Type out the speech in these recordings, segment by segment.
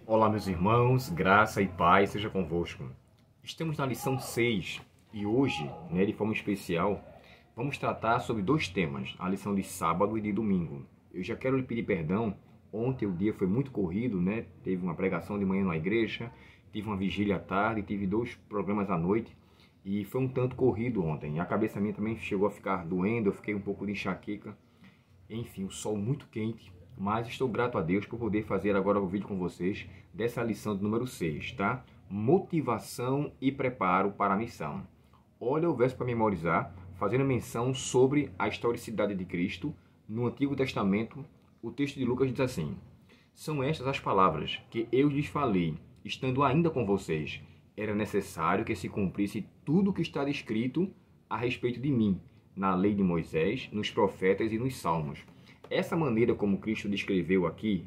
Olá, meus irmãos, graça e paz seja convosco. Estamos na lição 6 e hoje, de forma especial, vamos tratar sobre dois temas, a lição de sábado e de domingo. Eu já quero lhe pedir perdão, ontem o dia foi muito corrido, Teve uma pregação de manhã na igreja, tive uma vigília à tarde, tive 2 programas à noite e foi um tanto corrido ontem. A cabeça minha também chegou a ficar doendo, eu fiquei um pouco de enxaqueca. Enfim, o sol muito quente, mas estou grato a Deus por poder fazer agora o vídeo com vocês dessa lição de número 6, tá? Motivação e preparo para a missão. Olha o verso para memorizar, fazendo menção sobre a historicidade de Cristo. No Antigo Testamento, o texto de Lucas diz assim: são estas as palavras que eu lhes falei, estando ainda com vocês. Era necessário que se cumprisse tudo o que está escrito a respeito de mim, na lei de Moisés, nos profetas e nos salmos. Essa maneira como Cristo descreveu aqui,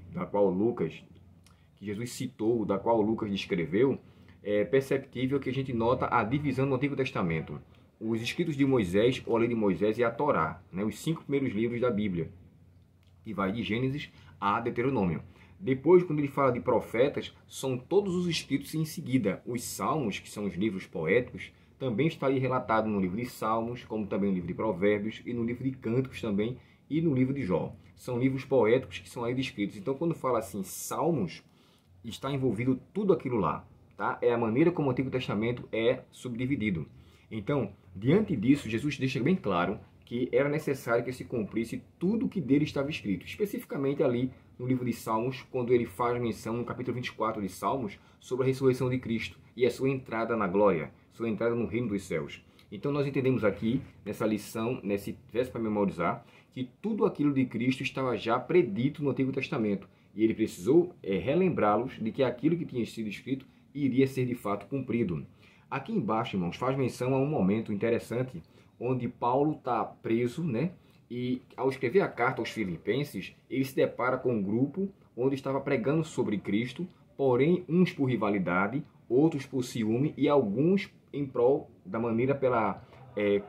que Jesus citou, da qual Lucas descreveu, é perceptível que a gente nota a divisão no Antigo Testamento. Os escritos de Moisés, ou a lei de Moisés, e a Torá, os 5 primeiros livros da Bíblia, que vai de Gênesis a Deuteronômio. Depois, quando ele fala de profetas, são todos os escritos em seguida. Os salmos, que são os livros poéticos, também está aí relatado no livro de Salmos, como também no livro de Provérbios e no livro de Cânticos também e no livro de Jó. São livros poéticos que são aí descritos. Então, quando fala assim, Salmos, está envolvido tudo aquilo lá, tá? É a maneira como o Antigo Testamento é subdividido. Então, diante disso, Jesus deixa bem claro que era necessário que se cumprisse tudo o que dele estava escrito. Especificamente ali no livro de Salmos, quando ele faz menção no capítulo 24 de Salmos sobre a ressurreição de Cristo e a sua entrada na glória, sua entrada no reino dos céus. Então nós entendemos aqui, nessa lição, nesse verso para memorizar, que tudo aquilo de Cristo estava já predito no Antigo Testamento. E ele precisou relembrá-los de que aquilo que tinha sido escrito iria ser de fato cumprido. Aqui embaixo, irmãos, faz menção a um momento interessante, onde Paulo está preso, E ao escrever a carta aos Filipenses, ele se depara com um grupo onde estava pregando sobre Cristo, porém uns por rivalidade, outros por ciúme e alguns em prol da maneira pela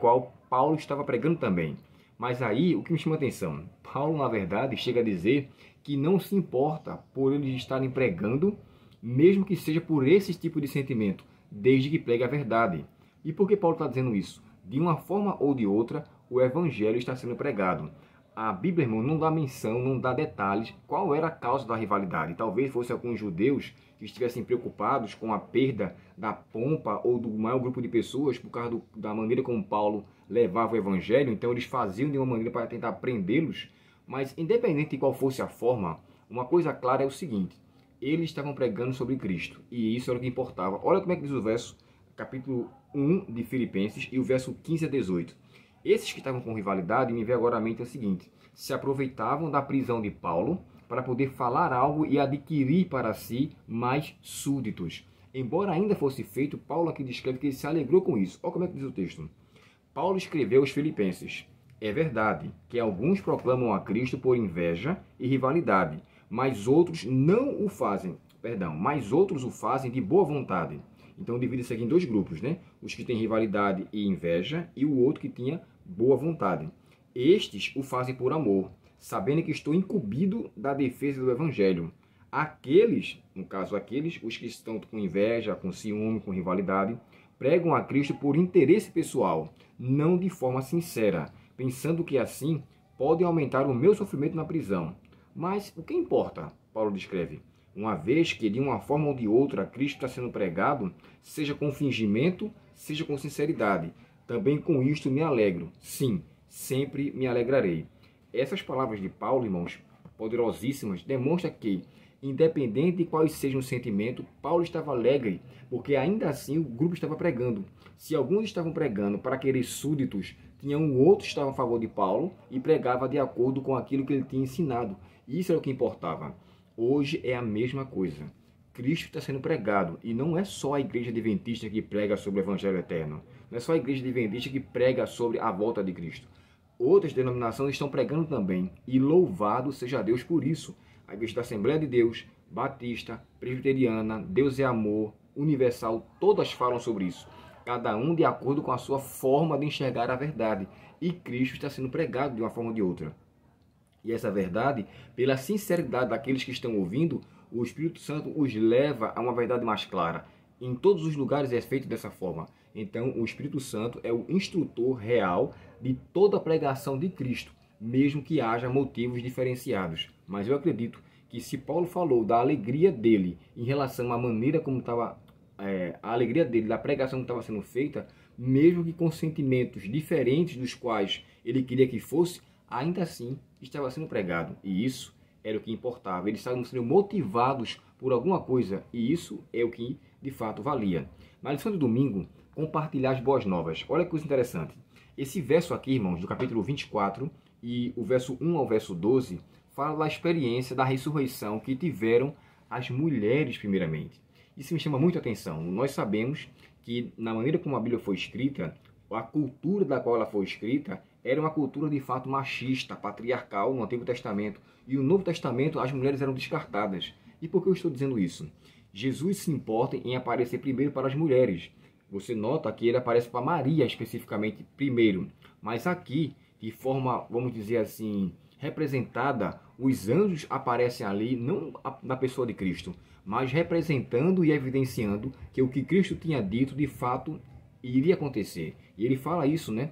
qual Paulo estava pregando também. Mas aí, o que me chama a atenção? Paulo, na verdade, chega a dizer que não se importa por eles estarem pregando, mesmo que seja por esse tipo de sentimento, desde que pregue a verdade. E por que Paulo está dizendo isso? De uma forma ou de outra, o evangelho está sendo pregado. A Bíblia, irmão, não dá menção, não dá detalhes qual era a causa da rivalidade. Talvez fosse alguns judeus que estivessem preocupados com a perda da pompa ou do maior grupo de pessoas por causa da maneira como Paulo levava o evangelho. Então eles faziam de uma maneira para tentar prendê-los. Mas independente de qual fosse a forma, uma coisa clara é o seguinte: eles estavam pregando sobre Cristo e isso era o que importava. Olha como é que diz o verso, capítulo 1 de Filipenses e o verso 15 a 18. Esses que estavam com rivalidade, me veio agora à mente o seguinte: se aproveitavam da prisão de Paulo para poder falar algo e adquirir para si mais súditos. Embora ainda fosse feito, Paulo aqui descreve que ele se alegrou com isso. Olha como é que diz o texto. Paulo escreveu aos Filipenses: é verdade que alguns proclamam a Cristo por inveja e rivalidade, mas outros não o fazem, mas outros o fazem de boa vontade. Então divide-se aqui em 2 grupos, Os que têm rivalidade e inveja e o outro que tinha boa vontade. Estes o fazem por amor, sabendo que estou incumbido da defesa do evangelho. Aqueles, no caso aqueles, os que estão com inveja, com ciúme, com rivalidade, pregam a Cristo por interesse pessoal, não de forma sincera, pensando que assim podem aumentar o meu sofrimento na prisão. Mas o que importa? Paulo descreve. Uma vez que de uma forma ou de outra Cristo está sendo pregado, seja com fingimento, seja com sinceridade. Também com isto me alegro. Sim, sempre me alegrarei. Essas palavras de Paulo, irmãos, poderosíssimas, demonstram que, independente de quais sejam os sentimentos, Paulo estava alegre, porque ainda assim o grupo estava pregando. Se alguns estavam pregando para querer súditos, tinha um outro que estava a favor de Paulo e pregava de acordo com aquilo que ele tinha ensinado. Isso era o que importava. Hoje é a mesma coisa. Cristo está sendo pregado e não é só a igreja adventista que prega sobre o evangelho eterno. Não é só a igreja adventista que prega sobre a volta de Cristo. Outras denominações estão pregando também e louvado seja Deus por isso. A igreja da Assembleia de Deus, Batista, Presbiteriana, Deus é Amor, Universal, todas falam sobre isso. Cada um de acordo com a sua forma de enxergar a verdade. E Cristo está sendo pregado de uma forma ou de outra. E essa verdade, pela sinceridade daqueles que estão ouvindo, o Espírito Santo os leva a uma verdade mais clara. Em todos os lugares é feito dessa forma. Então, o Espírito Santo é o instrutor real de toda a pregação de Cristo, mesmo que haja motivos diferenciados. Mas eu acredito que se Paulo falou da alegria dele em relação à maneira como estava, a alegria dele, da pregação que estava sendo feita, mesmo que com sentimentos diferentes dos quais ele queria que fosse, ainda assim estava sendo pregado. E isso era o que importava. Eles estavam sendo motivados por alguma coisa, e isso é o que de fato valia. Na lição de domingo, compartilhar as boas novas. Olha que coisa interessante. Esse verso aqui, irmãos, do capítulo 24 e o verso 1 ao verso 12, fala da experiência da ressurreição que tiveram as mulheres primeiramente. Isso me chama muito a atenção. Nós sabemos que na maneira como a Bíblia foi escrita, a cultura da qual ela foi escrita era uma cultura de fato machista, patriarcal no Antigo Testamento. E no Novo Testamento as mulheres eram descartadas. E por que eu estou dizendo isso? Jesus se importa em aparecer primeiro para as mulheres. Você nota que ele aparece para Maria especificamente primeiro. Mas aqui, de forma, vamos dizer assim, representada, os anjos aparecem ali, não na pessoa de Cristo, mas representando e evidenciando que o que Cristo tinha dito, de fato, iria acontecer. E ele fala isso, né?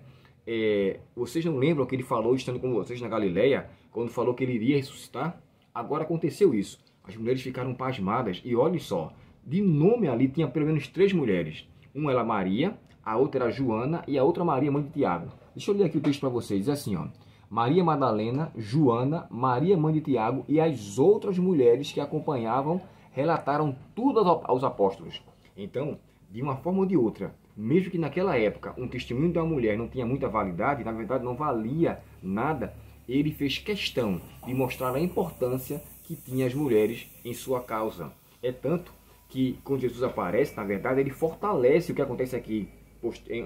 Vocês não lembram que ele falou, estando com vocês na Galileia, quando falou que ele iria ressuscitar? Agora aconteceu isso. As mulheres ficaram pasmadas. E olhem só, de nome ali tinha pelo menos 3 mulheres. Uma era Maria, a outra era Joana e a outra Maria, mãe de Tiago. Deixa eu ler aqui o texto para vocês. Diz assim, ó. Maria Madalena, Joana, Maria, mãe de Tiago e as outras mulheres que acompanhavam relataram tudo aos apóstolos. Então, de uma forma ou de outra, mesmo que naquela época um testemunho da mulher não tinha muita validade, na verdade não valia nada, ele fez questão de mostrar a importância que tinha as mulheres em sua causa. É tanto que quando Jesus aparece, na verdade, ele fortalece o que acontece aqui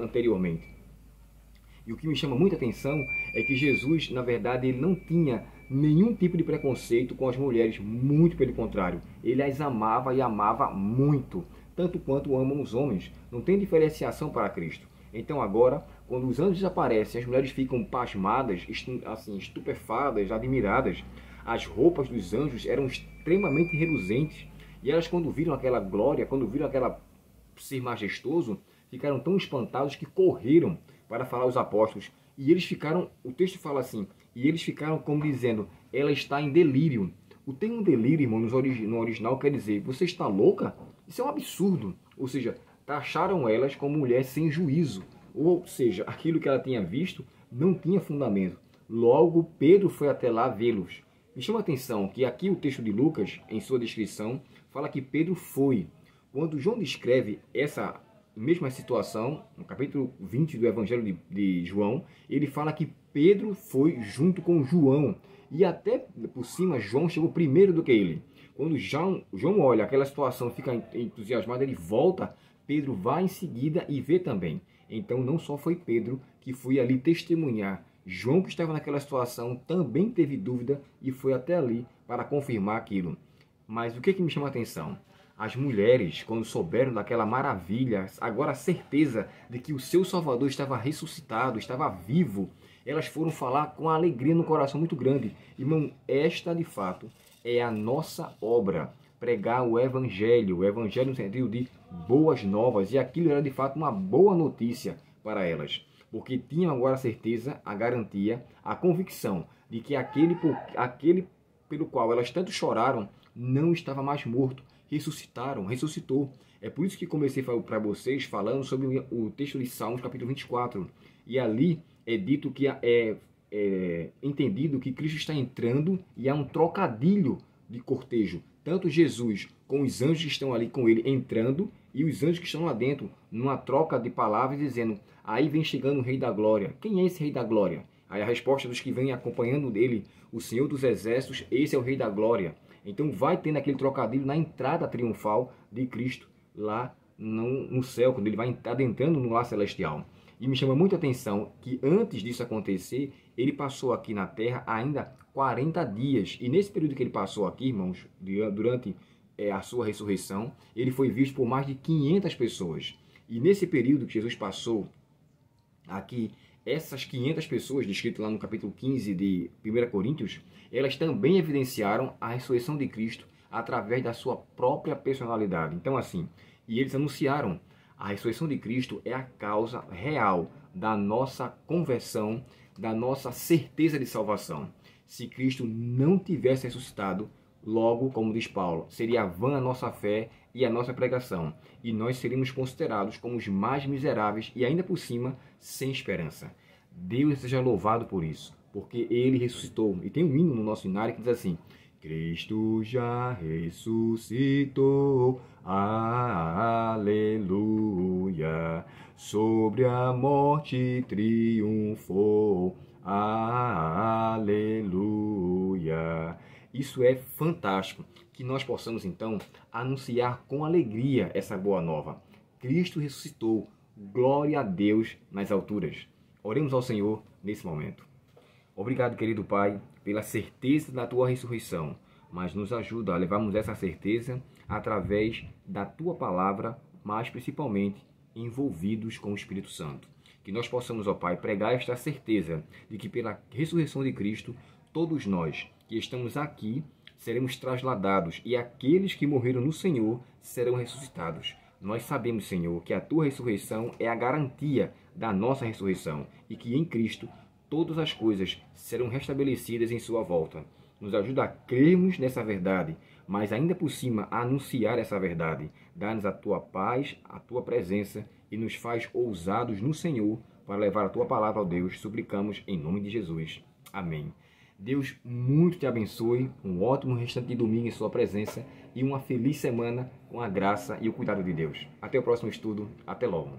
anteriormente. E o que me chama muita atenção é que Jesus, na verdade, ele não tinha nenhum tipo de preconceito com as mulheres, muito pelo contrário. Ele as amava e amava muito, tanto quanto amam os homens. Não tem diferenciação para Cristo. Então agora, quando os anjos aparecem, as mulheres ficam pasmadas, assim, estupefadas, admiradas. As roupas dos anjos eram extremamente reluzentes. E elas, quando viram aquela glória, quando viram aquela ser majestoso, ficaram tão espantados que correram para falar aos apóstolos. E eles ficaram, o texto fala assim, e eles ficaram como dizendo, ela está em delírio. O termo delírio, irmão, no original quer dizer, você está louca? Isso é um absurdo. Ou seja, taxaram elas como mulher sem juízo. Ou seja, aquilo que ela tinha visto não tinha fundamento. Logo, Pedro foi até lá vê-los. Me chama a atenção que aqui o texto de Lucas, em sua descrição, fala que Pedro foi. Quando João descreve essa mesma situação, no capítulo 20 do Evangelho de João, ele fala que Pedro foi junto com João. E até por cima, João chegou primeiro do que ele. Quando João olha aquela situação, fica entusiasmado, ele volta, Pedro vai em seguida e vê também. Então não só foi Pedro que foi ali testemunhar. João, que estava naquela situação, também teve dúvida e foi até ali para confirmar aquilo. Mas o que me chama a atenção? As mulheres, quando souberam daquela maravilha, agora a certeza de que o seu Salvador estava ressuscitado, estava vivo, elas foram falar com alegria no coração muito grande. Irmão, esta de fato é a nossa obra, pregar o Evangelho no sentido de boas novas, e aquilo era de fato uma boa notícia para elas, porque tinham agora a certeza, a garantia, a convicção de que aquele pelo qual elas tanto choraram não estava mais morto, ressuscitou. É por isso que comecei para vocês falando sobre o texto de Salmos, capítulo 24, e ali é dito que é entendido que Cristo está entrando e há um trocadilho de cortejo. Tanto Jesus com os anjos que estão ali com ele entrando e os anjos que estão lá dentro, numa troca de palavras, dizendo, aí vem chegando o Rei da Glória. Quem é esse Rei da Glória? Aí a resposta dos que vêm acompanhando dele, o Senhor dos Exércitos, esse é o Rei da Glória. Então vai tendo aquele trocadilho na entrada triunfal de Cristo lá no céu, quando ele vai adentrando no lar celestial. E me chama muita atenção que antes disso acontecer, ele passou aqui na terra ainda 40 dias. E nesse período que ele passou aqui, irmãos, durante a sua ressurreição, ele foi visto por mais de 500 pessoas. E nesse período que Jesus passou aqui, essas 500 pessoas, descritas lá no capítulo 15 de 1 Coríntios, elas também evidenciaram a ressurreição de Cristo, através da sua própria personalidade. Então, assim, e eles anunciaram: a ressurreição de Cristo é a causa real da nossa conversão, da nossa certeza de salvação. Se Cristo não tivesse ressuscitado, logo, como diz Paulo, seria vã a nossa fé e a nossa pregação, e nós seríamos considerados como os mais miseráveis e ainda por cima sem esperança. Deus seja louvado por isso, porque Ele ressuscitou. E tem um hino no nosso hinário que diz assim: Cristo já ressuscitou, aleluia, sobre a morte triunfou, aleluia. Isso é fantástico, que nós possamos então anunciar com alegria essa boa nova. Cristo ressuscitou, glória a Deus nas alturas. Oremos ao Senhor nesse momento. Obrigado, querido Pai, pela certeza da Tua ressurreição, mas nos ajuda a levarmos essa certeza através da Tua palavra, mas principalmente envolvidos com o Espírito Santo. Que nós possamos, ó Pai, pregar esta certeza de que pela ressurreição de Cristo, todos nós que estamos aqui seremos trasladados e aqueles que morreram no Senhor serão ressuscitados. Nós sabemos, Senhor, que a Tua ressurreição é a garantia da nossa ressurreição e que em Cristo todas as coisas serão restabelecidas em sua volta. Nos ajuda a crermos nessa verdade, mas ainda por cima a anunciar essa verdade. Dá-nos a Tua paz, a Tua presença e nos faz ousados no Senhor para levar a Tua palavra ao Deus. Suplicamos em nome de Jesus. Amém. Deus muito te abençoe, um ótimo restante de domingo em sua presença e uma feliz semana com a graça e o cuidado de Deus. Até o próximo estudo. Até logo.